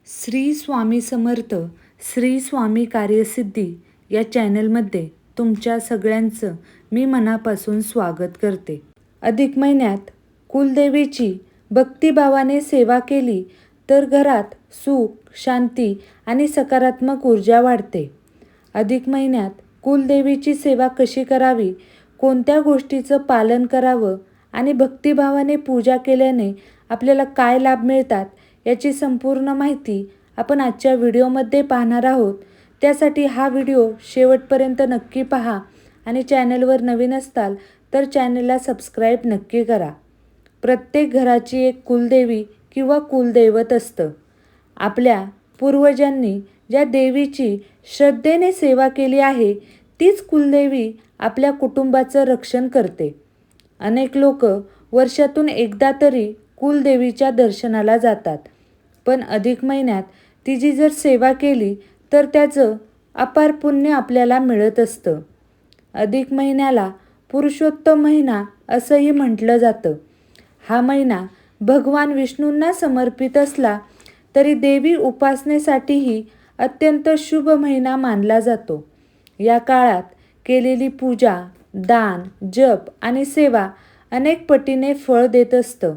श्री स्वामी समर्थ श्री स्वामी कार्यसिद्धी या चॅनलमध्ये तुमच्या सगळ्यांचं मी मनापासून स्वागत करते. अधिक महिन्यात कुलदेवीची भक्तिभावाने सेवा केली तर घरात सुख, शांती आणि सकारात्मक ऊर्जा वाढते. अधिक महिन्यात कुलदेवीची सेवा कशी करावी, कोणत्या गोष्टीचं पालन करावं आणि भक्तिभावाने पूजा केल्याने आपल्याला काय लाभ मिळतात याची संपूर्ण माहिती आपण आजच्या व्हिडिओमध्ये पाहणार आहोत. त्यासाठी हा व्हिडिओ शेवटपर्यंत नक्की पहा आणि चॅनलवर नवीन असताल तर चॅनलला सबस्क्राईब नक्की करा. प्रत्येक घराची एक कुलदेवी किंवा कुलदैवत असतं. आपल्या पूर्वजांनी ज्या देवीची श्रद्धेने सेवा केली आहे तीच कुलदेवी आपल्या कुटुंबाचं रक्षण करते. अनेक लोक वर्षातून एकदा तरी कुलदेवीच्या दर्शनाला जातात, पण अधिक महिन्यात तिची जर सेवा केली तर त्याचं अपार पुण्य आपल्याला मिळत असतं. अधिक महिन्याला पुरुषोत्तम महिना असंही म्हटलं जातं. हा महिना भगवान विष्णूंना समर्पित असला तरी देवी उपासनेसाठीही अत्यंत शुभ महिना मानला जातो. या काळात केलेली पूजा, दान, जप आणि सेवा अनेक पटीने फळ देत असतं.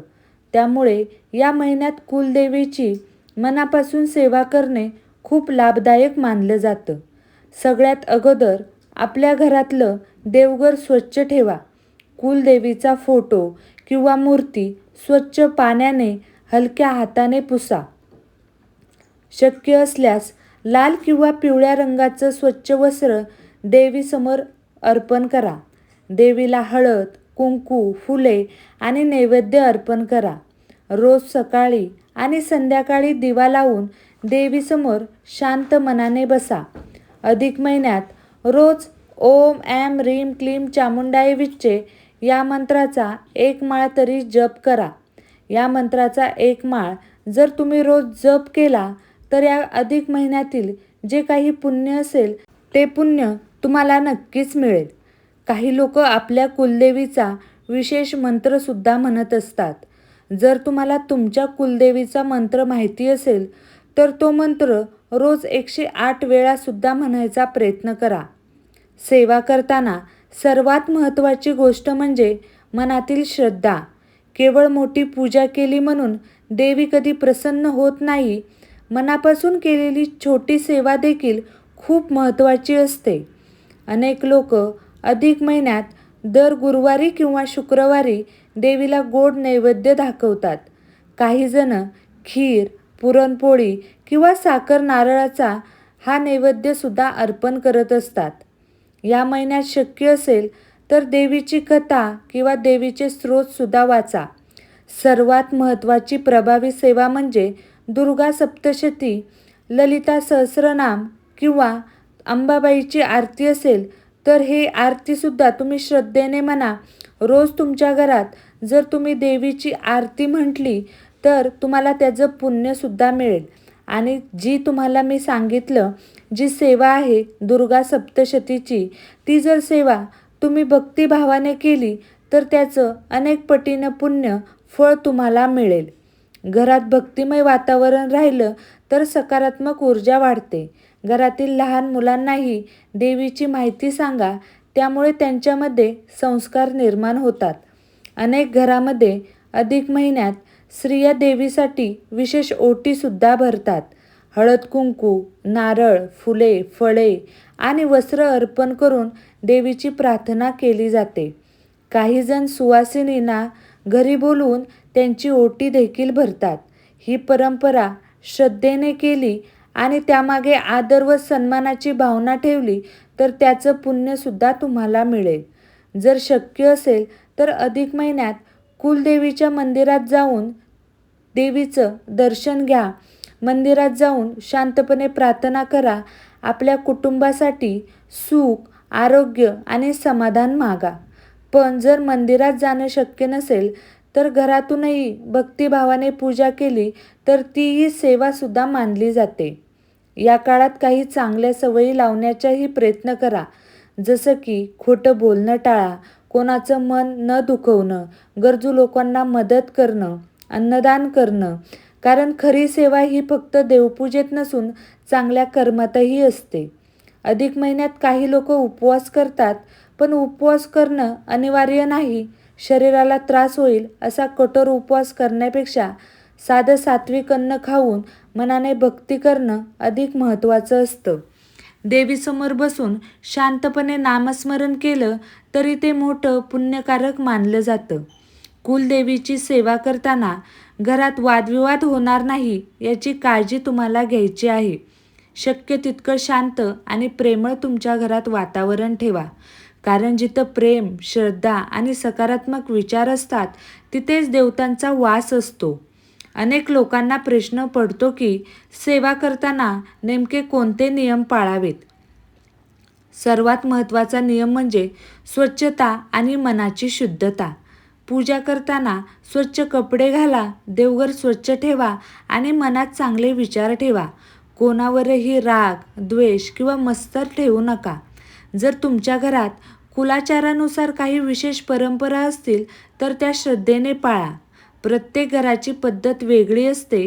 त्यामुळे या महिन्यात कुलदेवीची मनापासून सेवा करणे खूप लाभदायक मानलं जातं. सगळ्यात अगोदर आपल्या घरातलं देवघर स्वच्छ ठेवा. कुलदेवीचा फोटो किंवा मूर्ती स्वच्छ पाण्याने हलक्या हाताने पुसा. शक्य असल्यास लाल किंवा पिवळ्या रंगाचं स्वच्छ वस्त्र देवीसमोर अर्पण करा. देवीला हळद, कुंकू, फुले आणि नैवेद्य अर्पण करा. रोज सकाळी आणि संध्याकाळी दिवा लावून देवीसमोर शांत मनाने बसा. अधिक महिन्यात रोज ओम ऐं ह्रीं क्लीं चामुंडाय विच्चे या मंत्राचा एक माळ तरी जप करा. या मंत्राचा एक माळ जर तुम्ही रोज जप केला तर या अधिक महिन्यातील जे काही पुण्य असेल ते पुण्य तुम्हाला नक्कीच मिळेल. काही लोक आपल्या कुलदेवीचा विशेष मंत्रसुद्धा म्हणत असतात. जर तुम्हाला तुमच्या कुलदेवीचा मंत्र माहिती असेल तर तो मंत्र रोज 108 वेळासुद्धा म्हणायचा प्रयत्न करा. सेवा करताना सर्वात महत्त्वाची गोष्ट म्हणजे मनातील श्रद्धा. केवळ मोठी पूजा केली म्हणून देवी कधी प्रसन्न होत नाही. मनापासून केलेली छोटी सेवा देखील खूप महत्त्वाची असते. अनेक लोक अधिक महिन्यात दर गुरुवारी किंवा शुक्रवारी देवीला गोड नैवेद्य दाखवतात. काही जण खीर, पुरणपोळी किंवा साखर नारळाचा हा नैवेद्यसुद्धा अर्पण करत असतात. या महिन्यात शक्य असेल तर देवीची कथा किंवा देवीचे स्त्रोतसुद्धा वाचा. सर्वात महत्त्वाची प्रभावी सेवा म्हणजे दुर्गा सप्तशती, ललिता सहस्रनाम किंवा अंबाबाईची आरती असेल तर हे आरतीसुद्धा तुम्ही श्रद्धेने म्हणा. रोज तुमच्या घरात जर तुम्ही देवीची आरती म्हटली तर तुम्हाला त्याचं पुण्यसुद्धा मिळेल. आणि जी तुम्हाला मी सांगितलं जी सेवा आहे दुर्गा सप्तशतीची, ती जर सेवा तुम्ही भक्तिभावाने केली तर त्याचं अनेक पटीनं पुण्य फळ तुम्हाला मिळेल. घरात भक्तिमय वातावरण राहिलं तर सकारात्मक ऊर्जा वाढते. घरातील लहान मुलांनाही देवीची माहिती सांगा, त्यामुळे त्यांच्यामध्ये संस्कार निर्माण होतात. अनेक घरामध्ये अधिक महिन्यात स्त्रिया देवीसाठी विशेष ओटीसुद्धा भरतात. हळद, कुंकू, नारळ, फुले, फळे आणि वस्त्र अर्पण करून देवीची प्रार्थना केली जाते. काही जण सुवासिनींना घरी बोलवून त्यांची ओटी देखील भरतात. ही परंपरा श्रद्धेने केली आणि त्यामागे आदर व सन्मानाची भावना ठेवली तर त्याचं पुण्यसुद्धा तुम्हाला मिळेल. जर शक्य असेल तर अधिक महिन्यात कुलदेवीच्या मंदिरात जाऊन देवीचं दर्शन घ्या. मंदिरात जाऊन शांतपणे प्रार्थना करा. आपल्या कुटुंबासाठी सुख, आरोग्य आणि समाधान मागा. पण जर मंदिरात जाणं शक्य नसेल तर घरातूनही भक्तिभावाने पूजा केली तर तीही सेवासुद्धा मानली जाते. या काळात काही चांगल्या सवयी लावण्याचाही प्रयत्न करा. जसं की खोटं बोलणं टाळा, कोणाचं मन न दुखवणं, गरजू लोकांना मदत करणं, अन्नदान करणं. कारण खरी सेवा ही फक्त देवपूजेत नसून चांगल्या कर्मातही असते. अधिक महिन्यात काही लोक उपवास करतात, पण उपवास करणं अनिवार्य नाही. शरीराला त्रास होईल असा कठोर उपवास करण्यापेक्षा साधं सात्विक अन्न खाऊन मनाने भक्ती करणं अधिक महत्त्वाचं असतं. देवीसमोर बसून शांतपणे नामस्मरण केलं तरी ते मोठं पुण्यकारक मानलं जातं. कुलदेवीची सेवा करताना घरात वादविवाद होणार नाही याची काळजी तुम्हाला घ्यायची आहे. शक्य तितकं शांत आणि प्रेमळ तुमच्या घरात वातावरण ठेवा. कारण जिथं प्रेम, श्रद्धा आणि सकारात्मक विचार असतात तिथेच देवतांचा वास असतो. अनेक लोकांना प्रश्न पडतो की सेवा करताना नेमके कोणते नियम पाळावेत. सर्वात महत्त्वाचा नियम म्हणजे स्वच्छता आणि मनाची शुद्धता. पूजा करताना स्वच्छ कपडे घाला, देवघर स्वच्छ ठेवा आणि मनात चांगले विचार ठेवा. कोणावरही राग, द्वेष किंवा मत्सर ठेवू नका. जर तुमच्या घरात कुलाचारानुसार काही विशेष परंपरा असतील तर त्या श्रद्धेने पाळा. प्रत्येक घराची पद्धत वेगळी असते.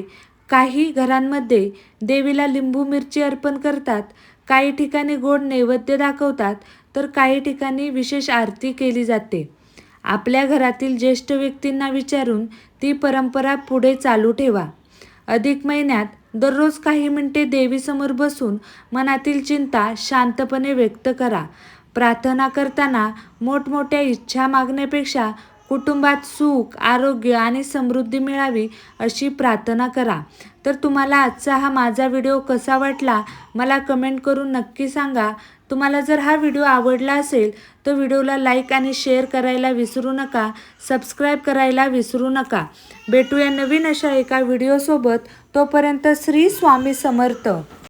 काही घरांमध्ये देवीला लिंबू मिरची अर्पण करतात, काही ठिकाणी गोड नैवेद्य दाखवतात, तर काही ठिकाणी विशेष आरती केली जाते. आपल्या घरातील ज्येष्ठ व्यक्तींना विचारून ती परंपरा पुढे चालू ठेवा. अधिक महिन्यात दररोज काही मिनिटे देवीसमोर बसून मनातील चिंता शांतपणे व्यक्त करा. प्रार्थना करताना मोठमोठ्या इच्छा मागण्यापेक्षा कुटुंबात सुख, आरोग्य आणि समृद्धी मिळावी अशी प्रार्थना करा. तर तुम्हाला आजचा हा माझा व्हिडिओ कसा वाटला मला कमेंट करून नक्की सांगा. तुम्हाला जर हा व्हिडिओ आवडला असेल तर व्हिडिओला लाईक आणि शेअर करायला विसरू नका. सबस्क्राईब करायला विसरू नका. भेटूया नवीन अशा एका व्हिडिओसोबत. तोपर्यंत श्री स्वामी समर्थ.